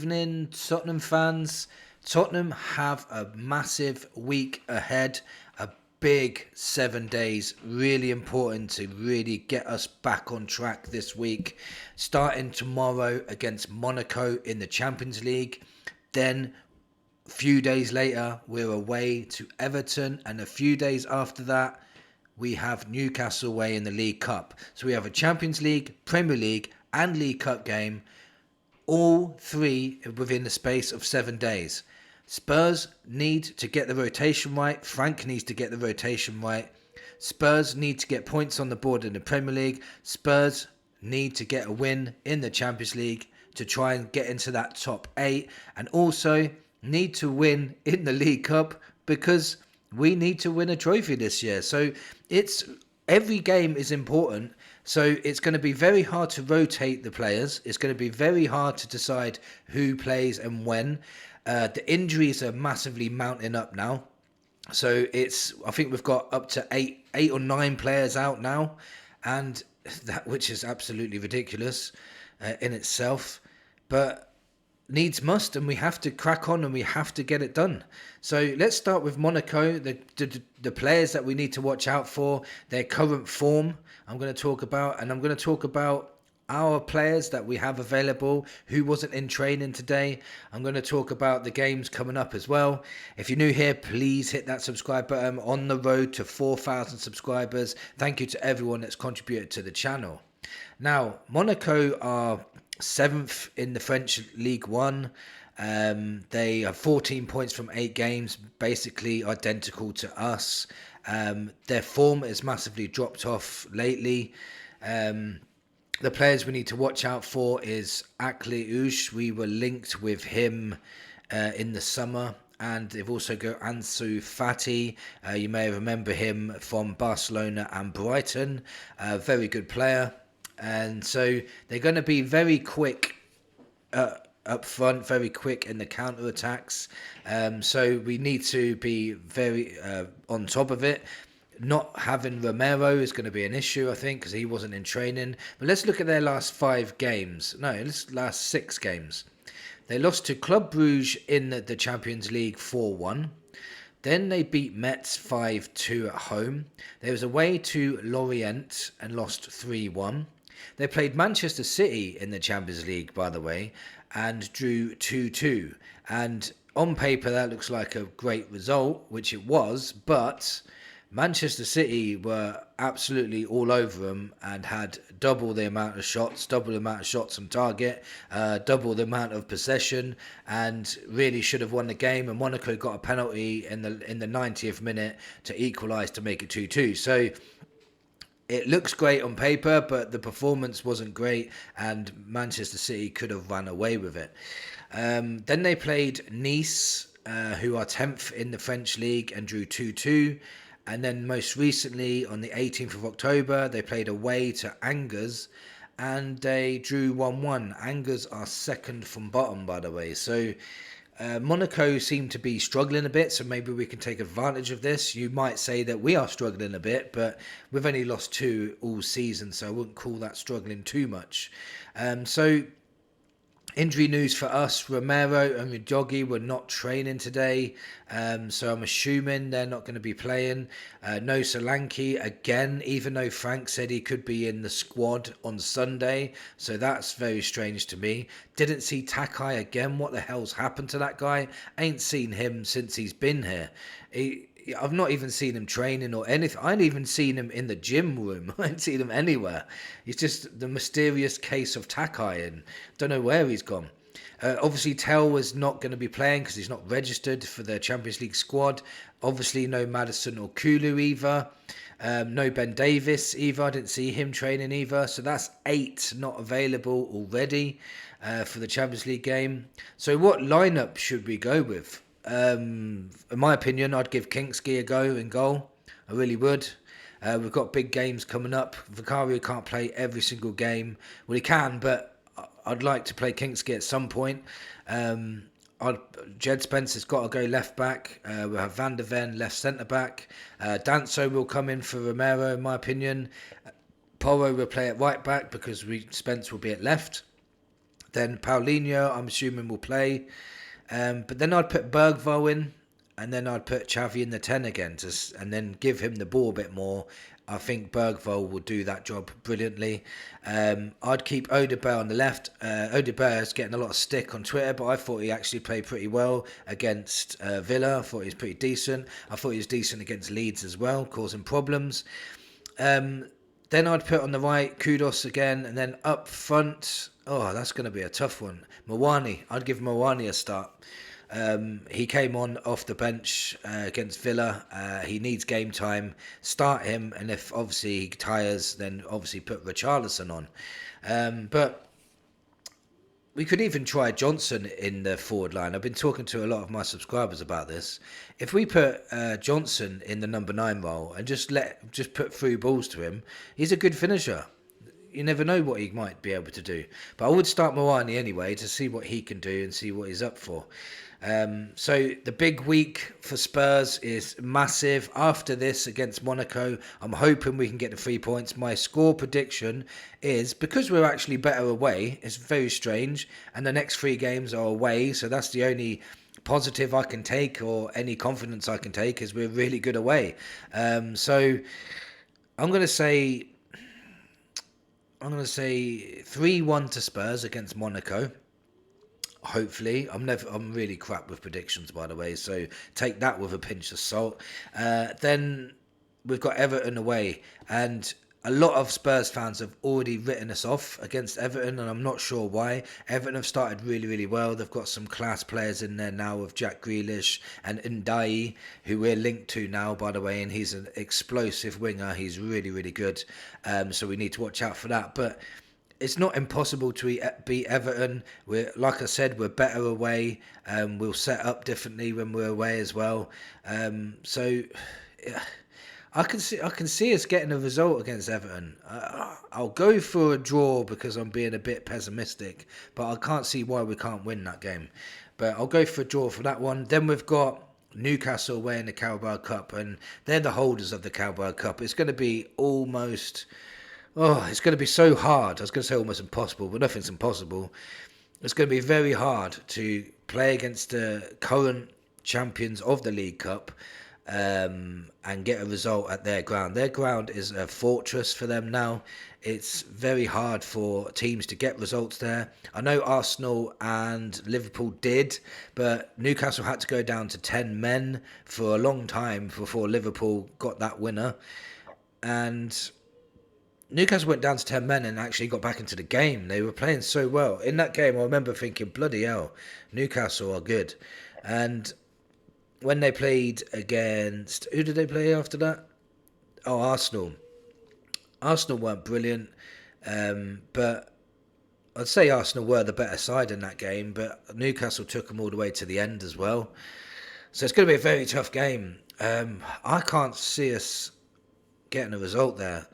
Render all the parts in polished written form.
evening, Tottenham fans. Tottenham have a massive week ahead, a big 7 days, really important to really get us back on track this week. Starting tomorrow against Monaco in the Champions League. Then a few days later, we're away to Everton, and a few days after that, we have Newcastle away in the League Cup. So we have a Champions League, Premier League, and League Cup game, all three within the space of 7 days. Spurs need to get the rotation right. Frank needs to get the rotation right. Spurs need to get points on the board in the Premier League. Spurs need to get a win in the Champions League to try and get into that top 8. And also need to win in the League Cup because we need to win a trophy this year. So every game is important. So it's going to be very hard to rotate the players. It's going to be very hard to decide who plays and when. The injuries are massively mounting up now. So I think we've got up to eight or nine players out now, and which is absolutely ridiculous in itself. But needs must, and we have to crack on and we have to get it done. So let's start with Monaco, the players that we need to watch out for, their current form I'm going to talk about, and I'm going to talk about our players that we have available who wasn't in training today. I'm going to talk about the games coming up as well. If you're new here, please hit that subscribe button. On the road to 4,000 subscribers. Thank you to everyone that's contributed to the channel. Now, Monaco are 7th in the French League One. They have 14 points from 8 games, basically identical to us. Their form has massively dropped off lately. The players we need to watch out for is Akli Ush. We were linked with him in the summer. And they've also got Ansu Fati. You may remember him from Barcelona and Brighton. A very good player. And so they're going to be very quick up front, very quick in the counter-attacks. So we need to be very on top of it. Not having Romero is going to be an issue, I think, because he wasn't in training. But let's look at their last 5 games. No, last 6 games. They lost to Club Brugge in the Champions League 4-1. Then they beat Metz 5-2 at home. They was away to Lorient and lost 3-1. They played Manchester City in the Champions League, by the way, and drew 2-2. And on paper, that looks like a great result, which it was, but Manchester City were absolutely all over them and had double the amount of shots on target, double the amount of possession, and really should have won the game. And Monaco got a penalty in the 90th minute to equalise to make it 2-2. So it looks great on paper, but the performance wasn't great, and Manchester City could have run away with it. Then they played Nice, who are 10th in the French league, and drew 2-2. And then most recently, on the 18th of October, they played away to Angers, and they drew 1-1. Angers are second from bottom, by the way. So Monaco seem to be struggling a bit, so maybe we can take advantage of this. You might say that we are struggling a bit, but we've only lost 2 all season, so I wouldn't call that struggling too much. So injury news for us, Romero and Udogie were not training today, so I'm assuming they're not going to be playing. No Solanke again, even though Frank said he could be in the squad on Sunday, so that's very strange to me. Didn't see Takai again. What the hell's happened to that guy? Ain't seen him since he's been here. I've not even seen him training or anything. I ain't even seen him in the gym room. I ain't seen him anywhere. He's just the mysterious case of Takai, and don't know where he's gone. Obviously, Tell was not going to be playing because he's not registered for the Champions League squad. Obviously, no Maddison or Kulu either. No Ben Davis either. I didn't see him training either. So that's 8 not available already for the Champions League game. So what lineup should we go with? In my opinion, I'd give Kingsley a go in goal. I really would. We've got big games coming up. Vicario can't play every single game. Well, he can, but I'd like to play Kingsley at some point. Jed Spencer's got to go left back. We'll have Van der Ven left centre back. Danso will come in for Romero, in my opinion. Porro will play at right back because Spence will be at left. Then Paulinho, I'm assuming, will play. But then I'd put Bergvall in, and then I'd put Xavi in the 10 again, and then give him the ball a bit more. I think Bergvall will do that job brilliantly. I'd keep Odegaard on the left. Odegaard is getting a lot of stick on Twitter, but I thought he actually played pretty well against Villa. I thought he was pretty decent. I thought he was decent against Leeds as well, causing problems. Then I'd put on the right Kudos again, and then up front, oh, that's going to be a tough one. Mawani, I'd give Mawani a start. He came on off the bench against Villa. He needs game time. Start him, and if obviously he tires, then obviously put Richarlison on. But we could even try Johnson in the forward line. I've been talking to a lot of my subscribers about this. If we put Johnson in the number 9 role and just put through balls to him, he's a good finisher. You never know what he might be able to do. But I would start Mawani anyway to see what he can do and see what he's up for. So the big week for Spurs is massive. After this against Monaco, I'm hoping we can get the 3 points. My score prediction is, because we're actually better away, it's very strange, and the next 3 games are away, so that's the only positive I can take, or any confidence I can take, is we're really good away. So I'm going to say 3-1 to Spurs against Monaco. Hopefully, I'm really crap with predictions, by the way, so take that with a pinch of salt. Then we've got Everton away, and a lot of Spurs fans have already written us off against Everton, and I'm not sure why. Everton have started really, really well. They've got some class players in there now with Jack Grealish and Ndiaye, who we're linked to now, by the way, and he's an explosive winger. He's really, really good, so we need to watch out for that. But it's not impossible to beat Everton. Like I said, we're better away. We'll set up differently when we're away as well. So yeah, I can see us getting a result against Everton. I'll go for a draw because I'm being a bit pessimistic, but I can't see why we can't win that game. But I'll go for a draw for that one. Then we've got Newcastle away in the Carabao Cup, and they're the holders of the Carabao Cup. It's going to be it's going to be so hard. I was going to say almost impossible, but nothing's impossible. It's going to be very hard to play against the current champions of the League Cup and get a result at their ground. Their ground is a fortress for them now. It's very hard for teams to get results there. I know Arsenal and Liverpool did, but Newcastle had to go down to 10 men for a long time before Liverpool got that winner. And Newcastle went down to 10 men and actually got back into the game. They were playing so well. In that game, I remember thinking, bloody hell, Newcastle are good. And when they played against... Who did they play after that? Oh, Arsenal. Arsenal weren't brilliant, but I'd say Arsenal were the better side in that game, but Newcastle took them all the way to the end as well. So it's going to be a very tough game. I can't see us getting a result there.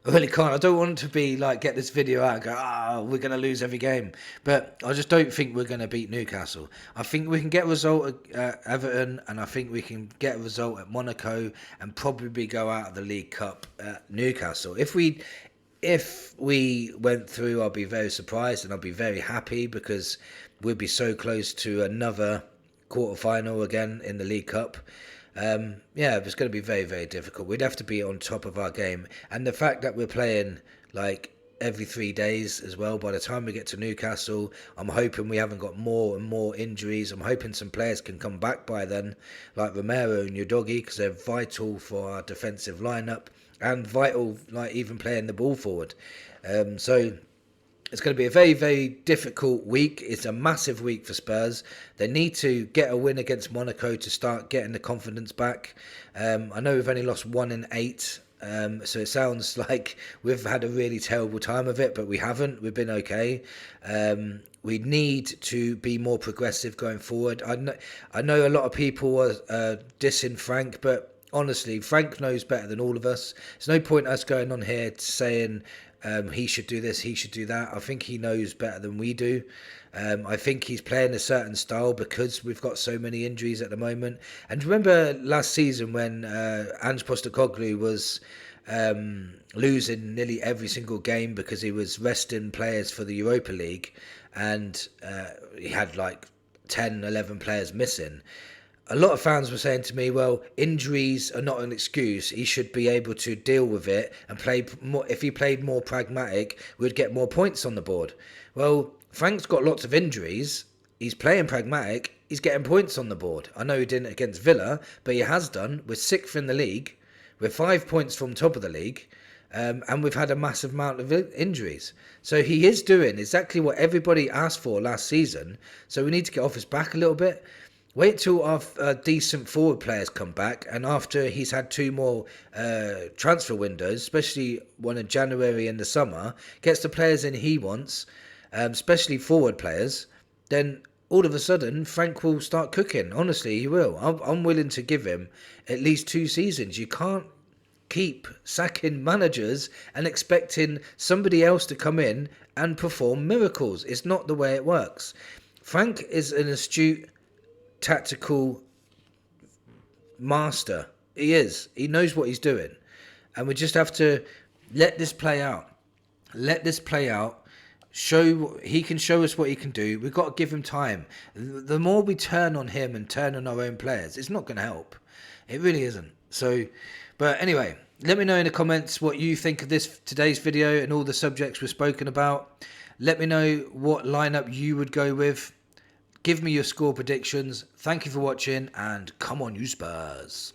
I really can't. I don't want to be like, get this video out and go, we're going to lose every game. But I just don't think we're going to beat Newcastle. I think we can get a result at Everton, and I think we can get a result at Monaco, and probably go out of the League Cup at Newcastle. If we went through, I'll be very surprised and I'll be very happy, because we'd be so close to another quarter-final again in the League Cup. It's going to be very, very difficult. We'd have to be on top of our game. And the fact that we're playing like every 3 days as well, by the time we get to Newcastle, I'm hoping we haven't got more and more injuries. I'm hoping some players can come back by then, like Romero and Udogie, because they're vital for our defensive lineup and vital, like even playing the ball forward. So it's going to be a very, very difficult week. It's a massive week for Spurs. They need to get a win against Monaco to start getting the confidence back. I know we've only lost 1 in 8, so it sounds like we've had a really terrible time of it, but we haven't. We've been okay. We need to be more progressive going forward. I know a lot of people are dissing Frank, but honestly, Frank knows better than all of us. There's no point us going on here saying he should do this, he should do that. I think he knows better than we do. I think he's playing a certain style because we've got so many injuries at the moment. And remember last season when Ange Postecoglou was losing nearly every single game because he was resting players for the Europa League, and he had like 10, 11 players missing. A lot of fans were saying to me, well, injuries are not an excuse. He should be able to deal with it and play more. If he played more pragmatic, we'd get more points on the board. Well, Frank's got lots of injuries. He's playing pragmatic. He's getting points on the board. I know he didn't against Villa, but he has done. We're 6th in the league. We're 5 points from top of the league. And we've had a massive amount of injuries. So he is doing exactly what everybody asked for last season. So we need to get off his back a little bit. Wait till our decent forward players come back, and after he's had 2 more transfer windows, especially one in January and the summer, gets the players in he wants, especially forward players, then all of a sudden Frank will start cooking. Honestly, he will. I'm willing to give him at least 2 seasons. You can't keep sacking managers and expecting somebody else to come in and perform miracles. It's not the way it works. Frank is an astute tactical master. He is. He knows what he's doing. And we just have to let this play out. Let this play out. He can show us what he can do. We've got to give him time. The more we turn on him and turn on our own players, it's not going to help. It really isn't. So, but anyway, let me know in the comments what you think of today's video and all the subjects we've spoken about. Let me know what lineup you would go with. Give me your score predictions. Thank you for watching, and come on, you Spurs.